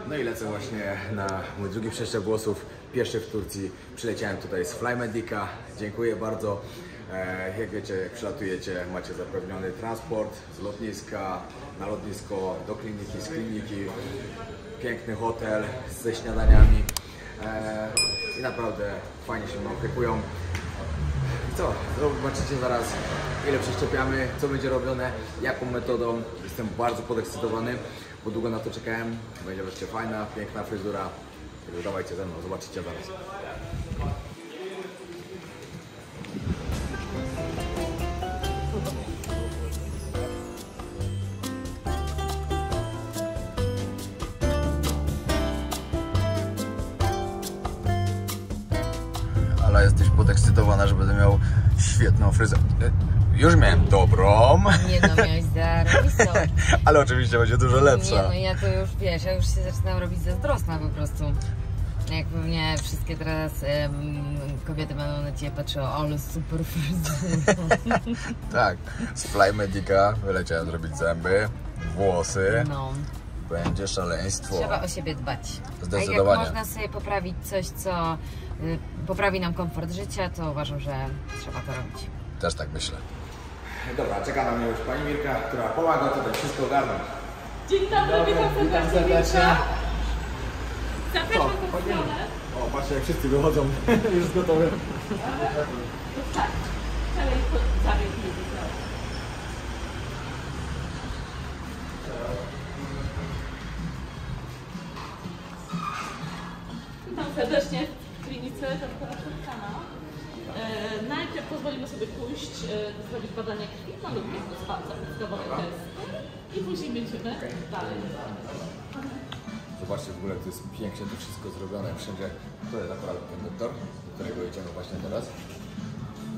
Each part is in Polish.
No i lecę właśnie na mój drugi przeszczep włosów. Pierwszy w Turcji. Przyleciałem tutaj z Flymedica. Dziękuję bardzo. Jak wiecie, jak przylatujecie, macie zapewniony transport z lotniska na lotnisko, do kliniki, z kliniki. Piękny hotel ze śniadaniami. I naprawdę fajnie się mną opiekują. I co? Zobaczycie zaraz, ile przeszczepiamy, co będzie robione, jaką metodą. Jestem bardzo podekscytowany, bo długo na to czekałem. Będzie wreszcie fajna, piękna fryzura. Także dawajcie ze mną, zobaczycie zaraz. Ale jesteś podekscytowana, że będę miał świetną fryzurę. Już miałem dobrą. Nie no, miałeś zarobistą. Ale oczywiście będzie dużo lepsza. Nie no, ja to już, wiesz, ja już się zaczynam robić zazdrosna po prostu. Jak pewnie wszystkie teraz kobiety będą na ciebie patrzyły, ale super fryzura. Tak, z Flymedica wyleciałem zrobić zęby, włosy. No. Będzie szaleństwo. Trzeba o siebie dbać. Zdecydowanie. A jak można sobie poprawić coś, co poprawi nam komfort życia, to uważam, że trzeba to robić. Też tak myślę. Dobra, czeka na mnie już pani Mirka, która pomaga tutaj wszystko ogarnąć. Dzień dobry, witam serdecznie. Zapraszam do stronę. O, patrzcie jak wszyscy wychodzą, już gotowe. Tak, zabieg nie Witam serdecznie w klinice doktora Turkana. Najpierw pozwolimy sobie pójść, zrobić badanie krwi, malutkie zdrowe testy i później będziemy dalej. Zobaczcie w ogóle, to jest pięknie to wszystko zrobione wszędzie. To jest akurat ten doktor, do którego idziemy właśnie teraz.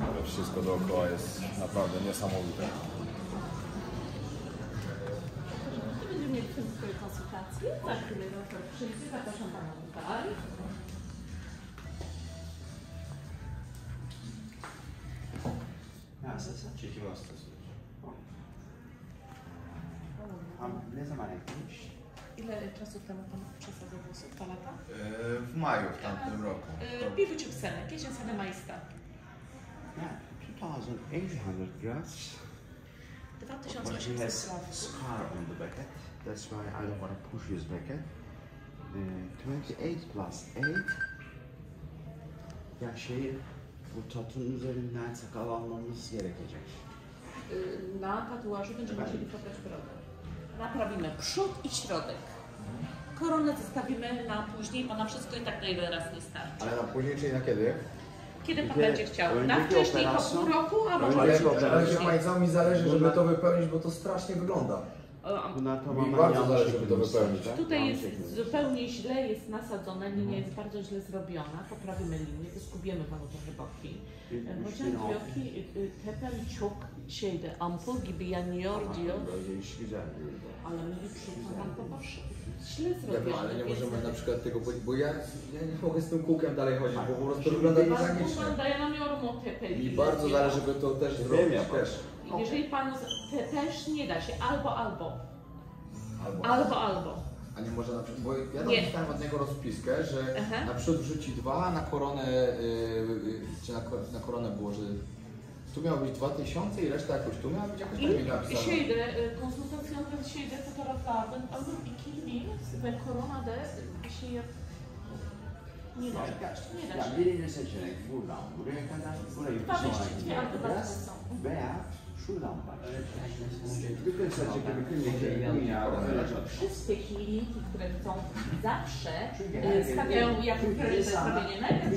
Ale wszystko dookoła jest naprawdę niesamowite. Będziemy mieli swoje konsultacje. Za chwilę doktor przyjdzie, zapraszam Pana tutaj. Çekim hastası. Ne zaman eklemiş? Ile czasu temu Pan przesadzał włosów? 2 lata? W maju w tamtym roku. Bir buçuk sene. Geçen sene Mayıs'ta. Yeah, 2,800 grafts. But he 2800 has grafów. scar on the back. That's why I don't want to push his back. 28 plus 8. Ya bu tatının üzerinden sakal almamız gerekecek. Na tatuażu będziemy musieli pobrać brodę. Naprawimy przód i środek. Koronę zostawimy na później, bo na wszystko i tak na ile raz nie starczy. Ale na później, czyli na kiedy? Kiedy Pan będzie chciał? Na wcześniej, po pół roku, a może Ale wie Pani co, mi zależy, żeby to wypełnić, bo to strasznie wygląda. Mi bardzo zależy, żeby to wypełnić. Tutaj jest zupełnie źle, jest nasadzone, linia jest bardzo źle zrobiona. Poprawimy linię, zgubiemy Panu trochę boki. Hocam diyor ki tepem çok şeyde ampul gibi yanıyor diyor. Ale mówi przód Pan popatrz, źle zrobione. Ale nie możemy na przykład tego, bo ja nie mogę z tym kółkiem dalej chodzić, bo po prostu wygląda to tragicznie. Mi bardzo zależy, żeby to też zrobić. Jeżeli Panu też nie da się albo. A nie może na przykład, bo ja tam dostałem od niego rozpiskę, że naprzód wrzuci 2, na koronę, czy na koronę było, że tu miało być 2000 i reszta jakoś tu miała być jakoś tak mi napisane. Konsultasyon şeyde fotoğraflardan alır 2000 ve koronada bir şey yap. Nie da się. Ya birinci seçenek buradan buraya kadar, burayı biraz veya şuradan başlayalım. Bütün saçı bütün dünya Wszystkie kliniki, które chcą zawsze stawiają jako priorytet zrobienie najpierw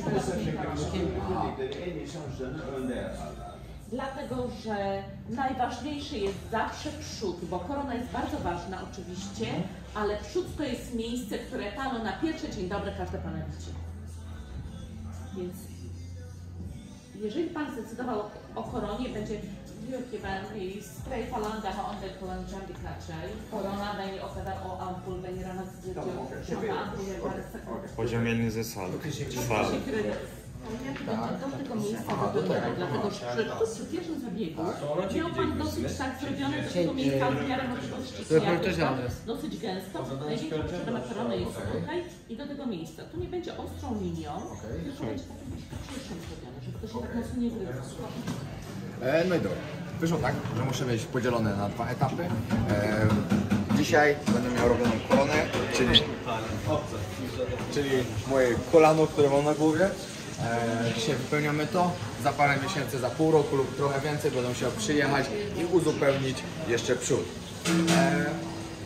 en iyi sonuçlarını önde yaparlar. Dlatego, że najważniejszy jest zawsze przód, bo korona jest bardzo ważna oczywiście, ale przód to jest miejsce, które Panu na pierwszy dzień dobry każde Pana widzi. Więc jeżeli Pan zdecydował o koronie, będzie diyor ki ben sprey falan daha önce kullanacağım birkaç ay. Korona beni o kadar o ampul beni rahatsız ediyor. Şu anda ampul yaparız. Hocam elinize sağlık. Teşekkür ederiz. Ja tu do tego miejsca dlatego że przy pierwszym zabiegu miał Pan dosyć tak zrobione do tego miejsca w miarę możliwości dosyć gęsto. Największa potrzeba korony jest tutaj i do tego miejsca. Tu nie będzie ostrą linią, tylko będzie takim szerszym zrobione, żeby to się tak mocno nie wrywało. No i dobra. Wyszło tak, że muszę mieć podzielone na 2 etapy. Dzisiaj będę miał robioną koronę, czyli moje kolano, które mam na głowie. Dzisiaj wypełniamy to. Za parę miesięcy, za pół roku lub trochę więcej będę musiał przyjechać i uzupełnić jeszcze przód.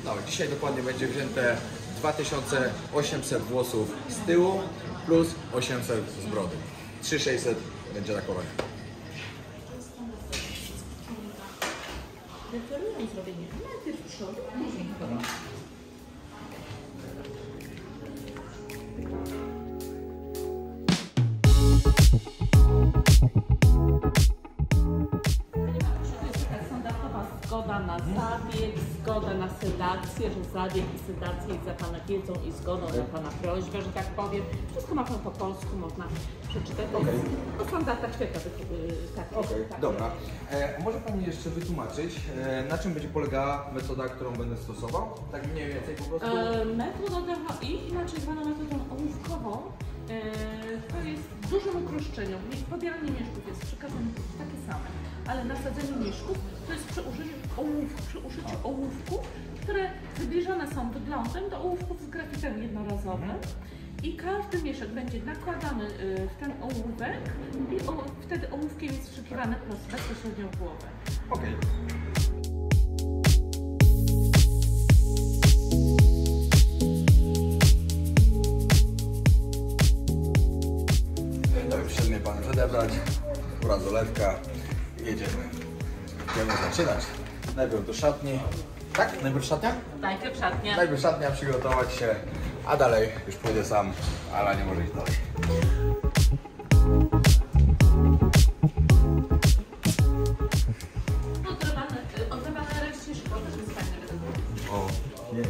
No, dzisiaj dokładnie będzie wzięte 2800 włosów z tyłu plus 800 z brody. 3600 będzie na koronie. Preferuję zrobienie najpierw przodu, a później korony. Zgoda na zabieg, zgoda na sedację, że zabieg i sedację jest za Pana wiedzą i zgodą na Pana prośbę, że tak powiem. Wszystko ma Pan po polsku, można przeczytać. To standarda świata. Tak. Dobra. Może Pani jeszcze wytłumaczyć, na czym będzie polegała metoda, którą będę stosował? Tak mniej więcej po prostu? Metoda DHI, inaczej zwana metodą ołówkową, to jest w dużym uproszczeniu. Pobieranie mieszków jest przykazane takie same, ale nasadzenie mieszków to jest przy użyciu ołówków, które zbliżone są wyglądem do ołówków z grafitem jednorazowym. I każdy mieszek będzie nakładany w ten ołówek i wtedy ołówkiem jest wszykiwany bezpośrednio w głowę. Okej. Przed mnie Pan wydebrać, bransoletka i jedziemy. Będziemy zaczynać. Najpierw do szatni. Tak? Najpierw szatnia? Najpierw szatnia. Najpierw szatnia, przygotować się, a dalej już pójdę sam, ale nie może iść dalej. Odrywane ręcznie szybko też jest fajne. O, nie.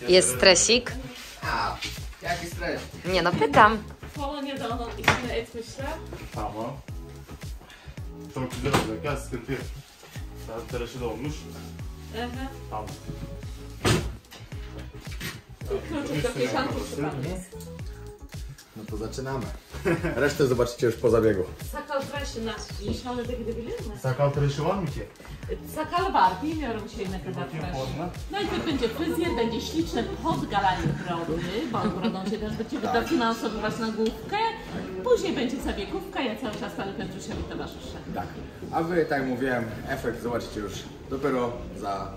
Jest stresik? A, jaki stres? Nie no, pytam. Polonia dolną i śmierć, myślę. Tamam. Çok güzel olacak ya, sıkıntı yok. Saat tıraşı da olmuş. Tamam. Kluczyk do kieszonki przy Panu jest. No to zaczynamy. Resztę zobaczycie już po zabiegu. Sakal tıraşı na nişanlı da gidebilir mi? Sakal tıraşı var mı ki? Sakal var, bilmiyorum şeyine kadar tıraş. Najpierw będzie fryzjer, będzie śliczne podgalanie brody, bo brodą się też będzie dofinansowywać na główkę. Później będzie zabiegówka, ja cały czas Panu Piotrusiowi towarzyszę. Tak. A wy, tak jak mówiłem, efekt zobaczycie już dopiero za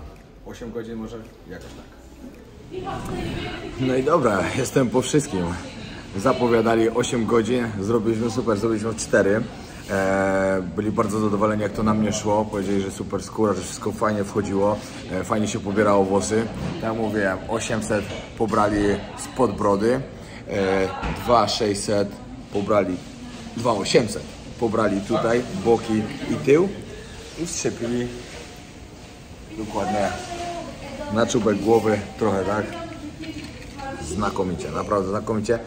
8 godzin może, jakoś tak. No i dobra, jestem po wszystkim. Zapowiadali 8 godzin, zrobiliśmy super, zrobiliśmy 4. Byli bardzo zadowoleni, jak to na mnie szło. Powiedzieli, że super skóra, że wszystko fajnie wchodziło, fajnie się pobierało włosy. Tak jak mówiłem, 800 pobrali spod brody, 2600 pobrali, 2800 pobrali tutaj, boki i tył i strzepili dokładnie na czubek głowy, trochę tak. Znakomicie, naprawdę znakomicie.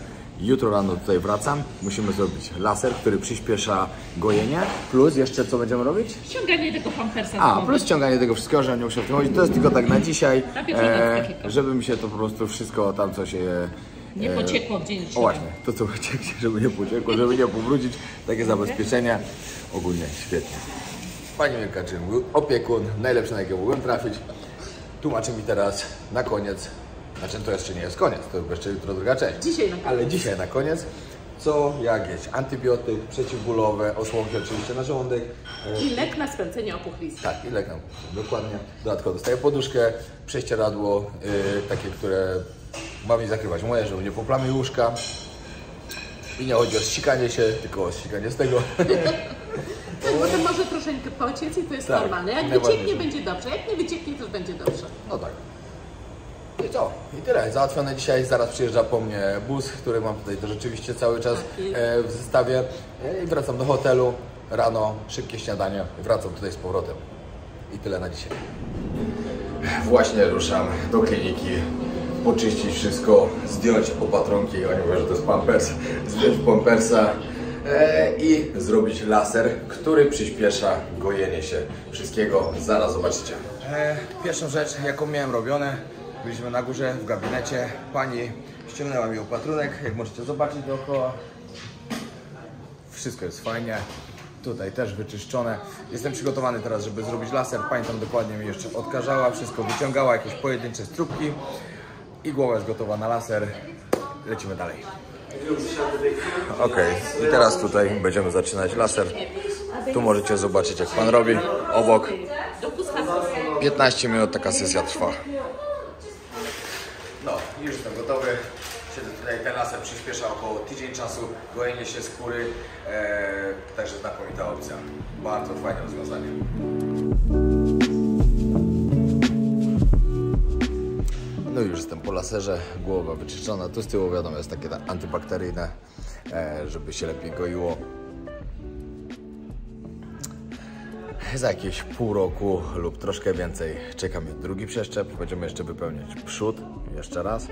Jutro rano tutaj wracam, musimy zrobić laser, który przyspiesza gojenie, plus jeszcze co będziemy robić? Ściąganie tego pampersa. Plus ściąganie tego wszystkiego, że nie muszę w tym chodzić. To jest tylko tak na dzisiaj, żeby mi się to po prostu wszystko tam co się... Nie pociekło gdzie nie O właśnie, to co cieknie, żeby nie pociekło, żeby nie pobrudzić, takie zabezpieczenie, ogólnie świetnie. Pani Mirka, czyli mój opiekun, najlepszy na jakiego mogłem trafić, tłumaczy mi teraz na koniec. Znaczy to jeszcze nie jest koniec, to jeszcze jutro druga część. Dzisiaj na koniec. Ale dzisiaj na koniec, co jak jeść? Antybiotyk, przeciwbólowe, osłonki oczywiście na żołądek. I lek na spędzenie opuchlizny. Tak, i lek na dokładnie. Dodatkowo dostaję poduszkę, prześcieradło, takie, które ma mi zakrywać moje, żeby nie poplamił łóżka. I nie chodzi o ścikanie się, tylko o ścikanie z tego. Tak, potem może troszeczkę pociec i to jest Tak, normalne. Jak wycieknie, będzie dobrze. Jak nie wycieknie, to będzie dobrze. No tak. I co? I tyle. Załatwione dzisiaj. Zaraz przyjeżdża po mnie bus, który mam tutaj to rzeczywiście cały czas w zestawie. I wracam do hotelu. Rano, szybkie śniadanie. Wracam tutaj z powrotem. I tyle na dzisiaj. Właśnie ruszam do kliniki, poczyścić wszystko, zdjąć opatronki, oni mówią, że to jest pampers, zdjąć pampersa i zrobić laser, który przyspiesza gojenie się wszystkiego. Zaraz zobaczycie. Pierwszą rzecz, jaką miałem robione, byliśmy na górze w gabinecie, pani ściągnęła mi opatrunek, jak możecie zobaczyć dookoła. Wszystko jest fajnie. Tutaj też wyczyszczone. Jestem przygotowany teraz, żeby zrobić laser. Pani tam dokładnie mi jeszcze odkażała, wszystko wyciągała, jakieś pojedyncze strubki i głowa jest gotowa na laser. Lecimy dalej. Ok, i teraz tutaj będziemy zaczynać laser. Tu możecie zobaczyć, jak pan robi. Obok 15 minut taka sesja trwa. No, już jestem gotowy. Tutaj ten laser przyspiesza około tydzień czasu, gojenie się skóry, także znakomita opcja. Bardzo fajne rozwiązanie. No już jestem po laserze, głowa wyczyszczona, tu z tyłu wiadomo jest takie antybakteryjne, żeby się lepiej goiło. Za jakieś pół roku lub troszkę więcej czeka mnie drugi przeszczep. Będziemy jeszcze wypełniać przód, jeszcze raz.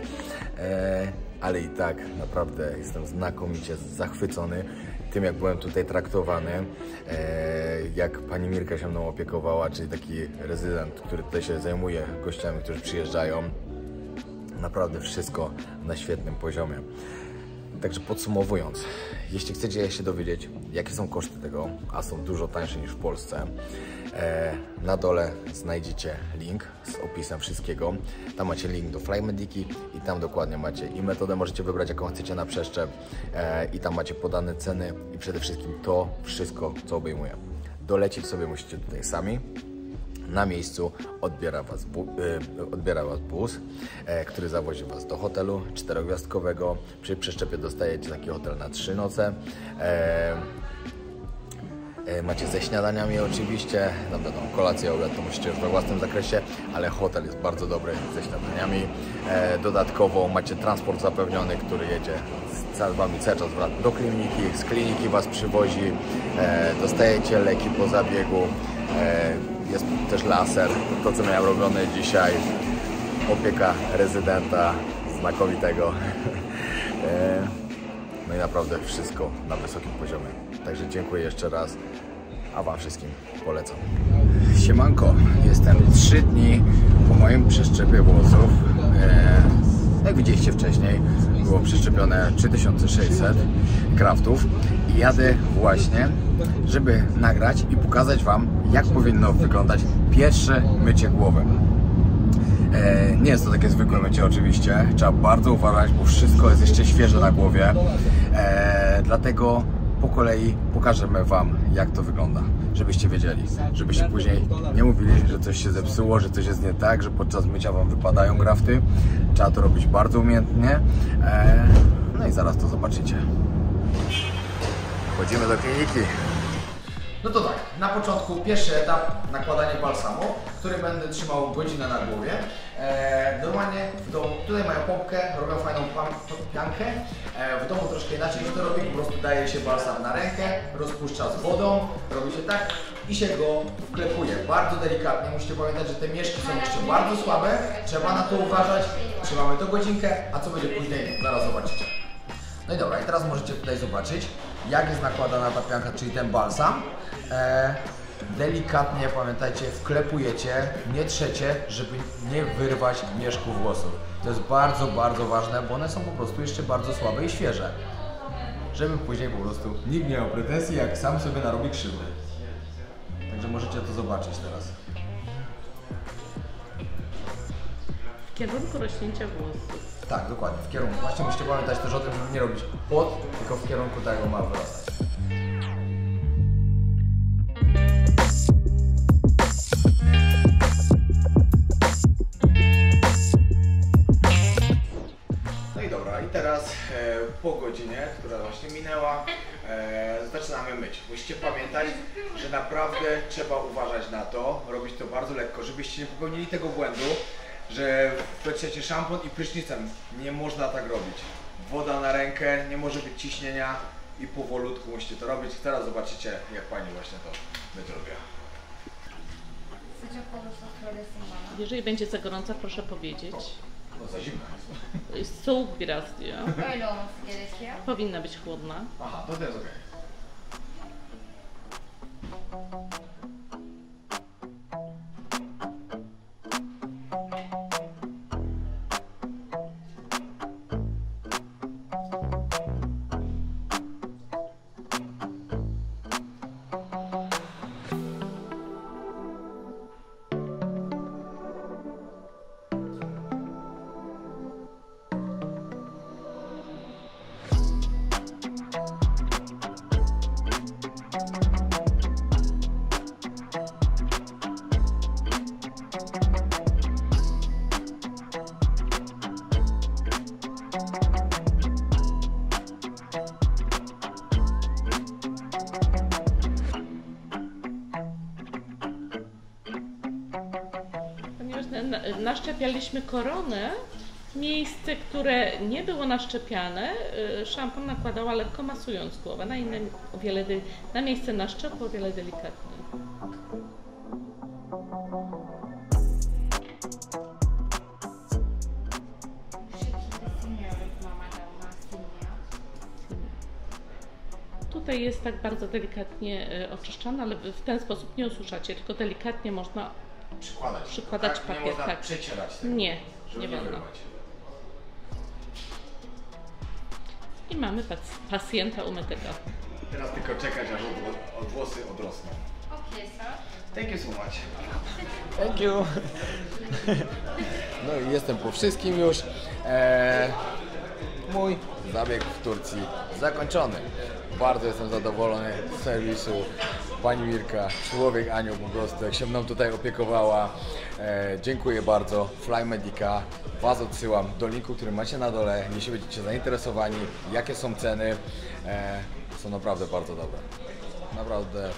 Ale i tak naprawdę jestem znakomicie zachwycony tym, jak byłem tutaj traktowany. Jak pani Mirka się mną opiekowała, czyli taki rezydent, który tutaj się zajmuje gościami, którzy przyjeżdżają. Naprawdę wszystko na świetnym poziomie. Także podsumowując, jeśli chcecie się dowiedzieć, jakie są koszty tego, a są dużo tańsze niż w Polsce, na dole znajdziecie link z opisem wszystkiego. Tam macie link do Flymediki i tam dokładnie macie i metodę możecie wybrać, jaką chcecie na przeszczep, i tam macie podane ceny i przede wszystkim to wszystko, co obejmuje. Dolecieć sobie musicie tutaj sami. Na miejscu odbiera was bus, który zawozi was do hotelu 4-gwiazdkowego. Przy przeszczepie dostajecie taki hotel na 3 noce. Macie ze śniadaniami oczywiście, no wiadomo, kolację, obiad to musicie już we własnym zakresie, ale hotel jest bardzo dobry ze śniadaniami. Dodatkowo macie transport zapewniony, który jedzie z wami cały czas do kliniki, z kliniki was przywozi, dostajecie leki po zabiegu. Jest też laser, to co miałem robione dzisiaj, opieka rezydenta znakomitego. No i naprawdę wszystko na wysokim poziomie. Także dziękuję jeszcze raz, a wam wszystkim polecam. Siemanko, jestem 3 dni po moim przeszczepie włosów. Jak widzieliście wcześniej, było przeszczepione 3600 kraftów i jadę właśnie, żeby nagrać i pokazać wam, jak powinno wyglądać pierwsze mycie głowy. Nie jest to takie zwykłe mycie oczywiście, trzeba bardzo uważać, bo wszystko jest jeszcze świeże na głowie, dlatego po kolei pokażemy wam, jak to wygląda, żebyście wiedzieli, żebyście później nie mówili, że coś się zepsuło, że coś jest nie tak, że podczas mycia wam wypadają grafty. Trzeba to robić bardzo umiejętnie, no i zaraz to zobaczycie. Wchodzimy do kliniki. No to tak, na początku pierwszy etap, nakładanie balsamu, który będę trzymał godzinę na głowie. Normalnie w domu, tutaj mają pompkę, robią fajną piankę. W domu troszkę inaczej się to robi, po prostu daje się balsam na rękę, rozpuszcza z wodą, robi się tak i się go wklepuje. Bardzo delikatnie, musicie pamiętać, że te mieszki są jeszcze bardzo słabe, trzeba na to uważać. Trzymamy to godzinkę, a co będzie później, zaraz zobaczycie. No i dobra, i teraz możecie tutaj zobaczyć, jak jest nakładana ta pianka, czyli ten balsam. Delikatnie, pamiętajcie, wklepujecie, nie trzecie, żeby nie wyrwać mieszków włosów. To jest bardzo, bardzo ważne, bo one są po prostu jeszcze bardzo słabe i świeże. Żeby później po prostu nikt nie miał pretensji, jak sam sobie narobi krzywdy. Także możecie to zobaczyć teraz. W kierunku rośnięcia włosów. Tak, dokładnie, w kierunku. Właśnie musicie pamiętać też o tym, żeby nie robić pod, tylko w kierunku tego ma wyrastać. No i dobra, i teraz po godzinie, która właśnie minęła, zaczynamy myć. Musicie pamiętać, że naprawdę trzeba uważać na to, robić to bardzo lekko, żebyście nie popełnili tego błędu, że wpleciecie szampon i prysznicem. Nie można tak robić. Woda na rękę, nie może być ciśnienia i powolutku musicie to robić. Teraz zobaczycie, jak pani właśnie to będzie robiła. Jeżeli będzie za gorąca, proszę powiedzieć. No za zimno jest. Soğuk biraz diyor. Öyle olması gerekiyor. Powinna być chłodna. Aha, to jest okej. Naszczepialiśmy koronę, miejsce, które nie było naszczepiane, szampon nakładała lekko masując głowę, na inne na miejsce naszczepu o wiele delikatniej. Tutaj jest tak bardzo delikatnie oczyszczana, ale w ten sposób nie osuszacie, tylko delikatnie można przykładać papier. Nie można tak. przecierać tego, Nie, żeby nie wolno. wyrywać. I mamy pacjenta umytego. Teraz tylko czekać, aż włosy odrosną. Thank you so much. Thank you. No i jestem po wszystkim już. Mój zabieg w Turcji zakończony. Bardzo jestem zadowolony z serwisu. Pani Mirka, człowiek anioł po prostu, jak się mną tutaj opiekowała. Dziękuję bardzo. Flymedica. Was odsyłam do linku, który macie na dole. Jeśli będziecie zainteresowani, jakie są ceny, są naprawdę bardzo dobre. Naprawdę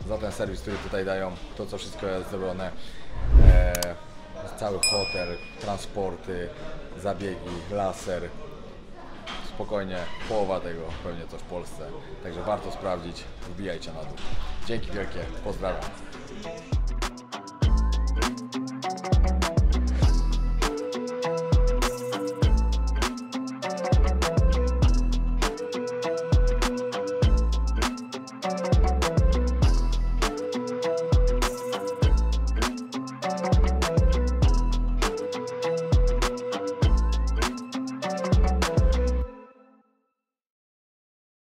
za ten serwis, który tutaj dają, to co wszystko jest zrobione. Cały hotel, transporty, zabiegi, laser. Spokojnie, połowa tego pewnie coś w Polsce. Także warto sprawdzić, wbijajcie na dół. Dzięki wielkie, pozdrawiam.